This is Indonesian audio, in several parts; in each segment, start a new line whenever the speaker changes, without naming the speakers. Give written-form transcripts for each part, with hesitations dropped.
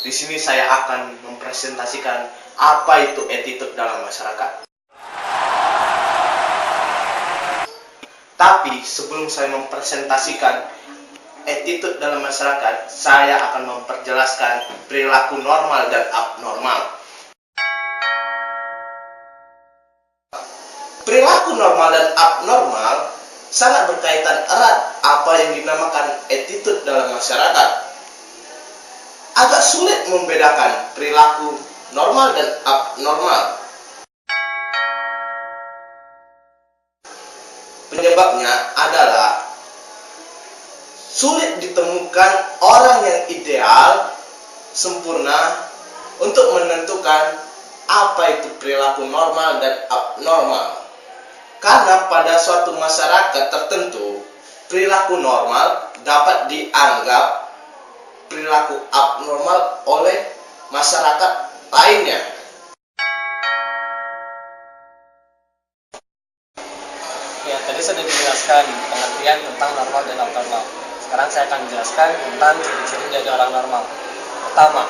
Di sini saya akan mempresentasikan apa itu attitude dalam masyarakat. Tapi sebelum saya mempresentasikan attitude dalam masyarakat, saya akan memperjelaskan perilaku normal dan abnormal. Perilaku normal dan abnormal sangat berkaitan erat apa yang dinamakan attitude dalam masyarakat. Agak sulit membedakan perilaku normal dan abnormal. Penyebabnya adalah sulit ditemukan orang yang ideal, sempurna untuk menentukan apa itu perilaku normal dan abnormal. Karena pada suatu masyarakat tertentu, perilaku normal dapat dianggap perilaku abnormal oleh masyarakat lainnya.
Ya, tadi sudah dijelaskan pengertian tentang normal dan abnormal. Sekarang saya akan menjelaskan tentang ciri-ciri dari orang normal. Pertama,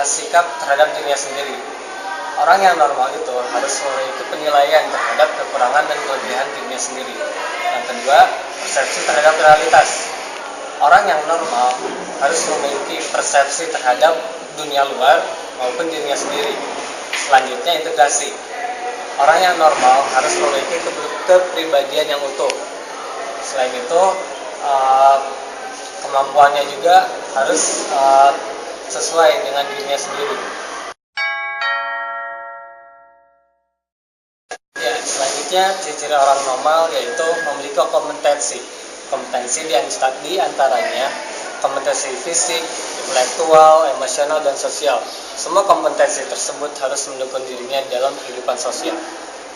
sikap terhadap dirinya sendiri. Orang yang normal itu harus memiliki penilaian terhadap kekurangan dan kelebihan dirinya sendiri. Yang kedua, persepsi terhadap realitas. Orang yang normal harus memiliki persepsi terhadap dunia luar maupun dirinya sendiri. Selanjutnya, integrasi. Orang yang normal harus memiliki kepribadian yang utuh. Selain itu, kemampuannya juga harus sesuai dengan dirinya sendiri. Ya, selanjutnya ciri-ciri orang normal yaitu memiliki kompetensi. Kompetensi di antaranya kompetensi fisik, intelektual, emosional, dan sosial. Semua kompetensi tersebut harus mendukung dirinya dalam kehidupan sosial.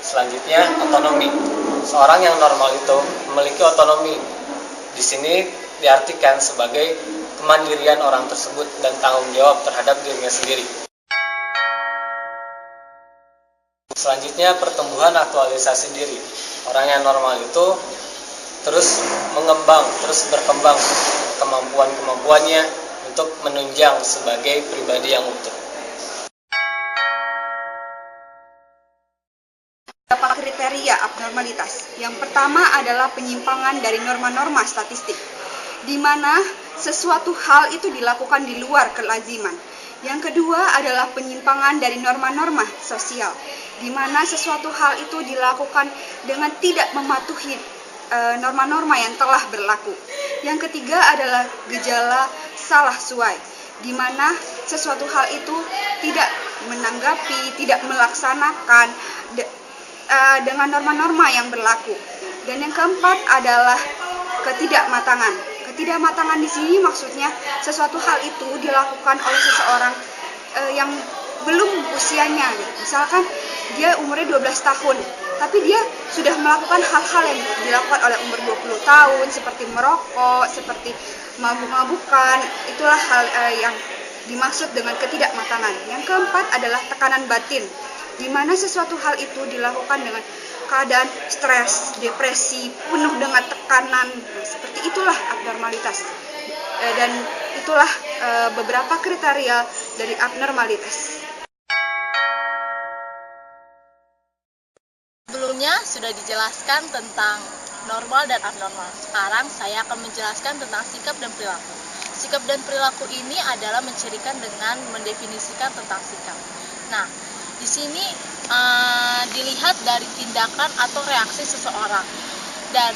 Selanjutnya, otonomi. Seorang yang normal itu memiliki otonomi. Di sini diartikan sebagai kemandirian orang tersebut dan tanggung jawab terhadap dirinya sendiri. Selanjutnya, pertumbuhan aktualisasi diri. Orang yang normal itu terus berkembang kemampuannya untuk menunjang sebagai pribadi yang utuh.
Beberapa kriteria abnormalitas. Yang pertama adalah penyimpangan dari norma-norma statistik, di mana sesuatu hal itu dilakukan di luar kelaziman. Yang kedua adalah penyimpangan dari norma-norma sosial, di mana sesuatu hal itu dilakukan dengan tidak mematuhi norma-norma yang telah berlaku. Yang ketiga adalah gejala salah suai, di mana sesuatu hal itu tidak menanggapi, tidak melaksanakan dengan norma-norma yang berlaku. Dan yang keempat adalah ketidakmatangan. Ketidakmatangan di sini maksudnya sesuatu hal itu dilakukan oleh seseorang yang belum usianya. Misalkan dia umurnya 12 tahun, tapi dia sudah melakukan hal-hal yang dilakukan oleh umur 20 tahun, seperti merokok, seperti mabuk-mabukan. Itulah hal yang dimaksud dengan ketidakmatangan. Yang keempat adalah tekanan batin, di mana sesuatu hal itu dilakukan dengan keadaan stres, depresi, penuh dengan tekanan. Seperti itulah abnormalitas. Dan itulah beberapa kriteria dari abnormalitas.
Sebelumnya sudah dijelaskan tentang normal dan abnormal. Sekarang saya akan menjelaskan tentang sikap dan perilaku. Sikap dan perilaku ini adalah mencirikan dengan mendefinisikan tentang sikap. Nah, di sini dilihat dari tindakan atau reaksi seseorang, dan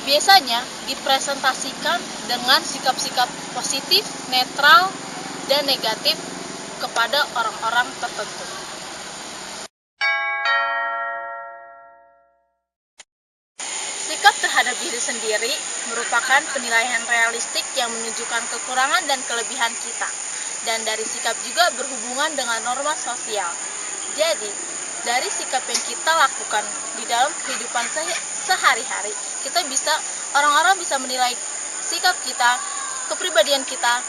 biasanya dipresentasikan dengan sikap-sikap positif, netral, dan negatif kepada orang-orang tertentu. Sikap terhadap diri sendiri merupakan penilaian realistik yang menunjukkan kekurangan dan kelebihan kita, dan dari sikap juga berhubungan dengan norma sosial. Jadi, dari sikap yang kita lakukan di dalam kehidupan sehari-hari, orang-orang bisa menilai sikap kita, kepribadian kita.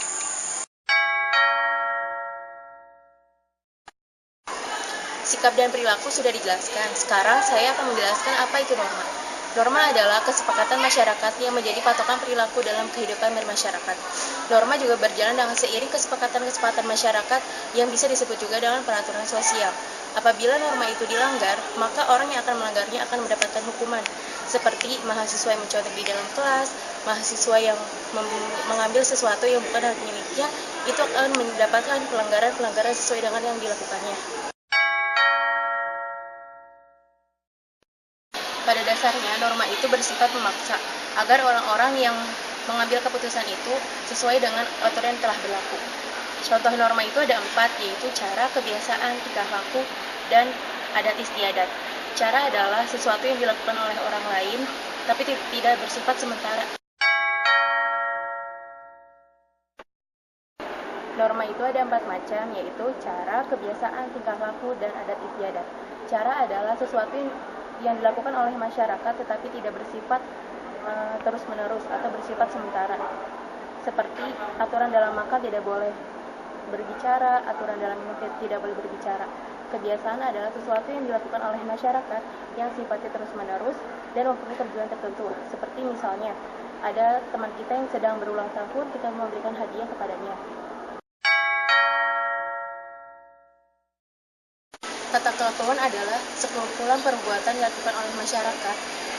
Sikap dan perilaku sudah dijelaskan. Sekarang saya akan menjelaskan apa itu norma.
Norma adalah kesepakatan masyarakat yang menjadi patokan perilaku dalam kehidupan bermasyarakat. Norma juga berjalan dengan seiring kesepakatan-kesepakatan masyarakat yang bisa disebut juga dengan peraturan sosial. Apabila norma itu dilanggar, maka orang yang akan melanggarnya akan mendapatkan hukuman, seperti mahasiswa yang mencontek di dalam kelas, mahasiswa yang mengambil sesuatu yang bukan hak miliknya, itu akan mendapatkan pelanggaran-pelanggaran sesuai dengan yang dilakukannya. Pada dasarnya, norma itu bersifat memaksa agar orang-orang yang mengambil keputusan itu sesuai dengan aturan yang telah berlaku. Contoh norma itu ada 4, yaitu cara, kebiasaan, tingkah laku, dan adat istiadat. Cara adalah sesuatu yang dilakukan oleh orang lain, tapi tidak bersifat sementara. Norma itu ada 4 macam, yaitu cara, kebiasaan, tingkah laku, dan adat istiadat. Cara adalah sesuatu yang dilakukan oleh masyarakat tetapi tidak bersifat terus-menerus atau bersifat sementara. Seperti aturan dalam makan tidak boleh berbicara, aturan dalam minum tidak boleh berbicara. Kebiasaan adalah sesuatu yang dilakukan oleh masyarakat yang sifatnya terus-menerus dan mempunyai tujuan tertentu. Seperti misalnya, ada teman kita yang sedang berulang tahun, kita memberikan hadiah kepadanya. Tata kelakuan adalah sekumpulan perbuatan yang dilakukan oleh masyarakat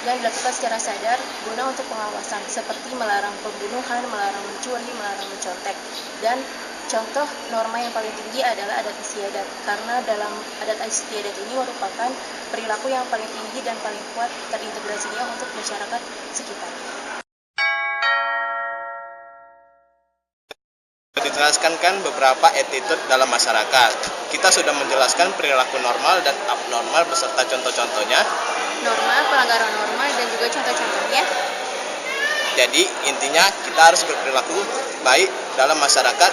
yang dilakukan secara sadar guna untuk pengawasan, seperti melarang pembunuhan, melarang mencuri, melarang mencontek. Dan contoh norma yang paling tinggi adalah adat istiadat, karena dalam adat istiadat ini merupakan perilaku yang paling tinggi dan paling kuat terintegrasinya untuk masyarakat sekitar.
Dijelaskan kan beberapa attitude dalam masyarakat. Kita sudah menjelaskan perilaku normal dan abnormal beserta contoh-contohnya.
Norma, pelanggaran norma, dan juga contoh-contohnya.
Jadi intinya kita harus berperilaku baik dalam masyarakat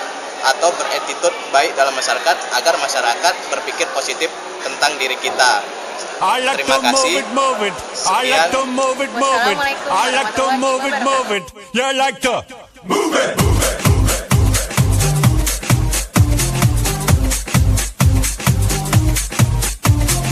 atau berattitude baik dalam masyarakat agar masyarakat berpikir positif tentang diri kita. Terima kasih.
Wassalamualaikum warahmatullahi wabarakatuh.
You like to move it.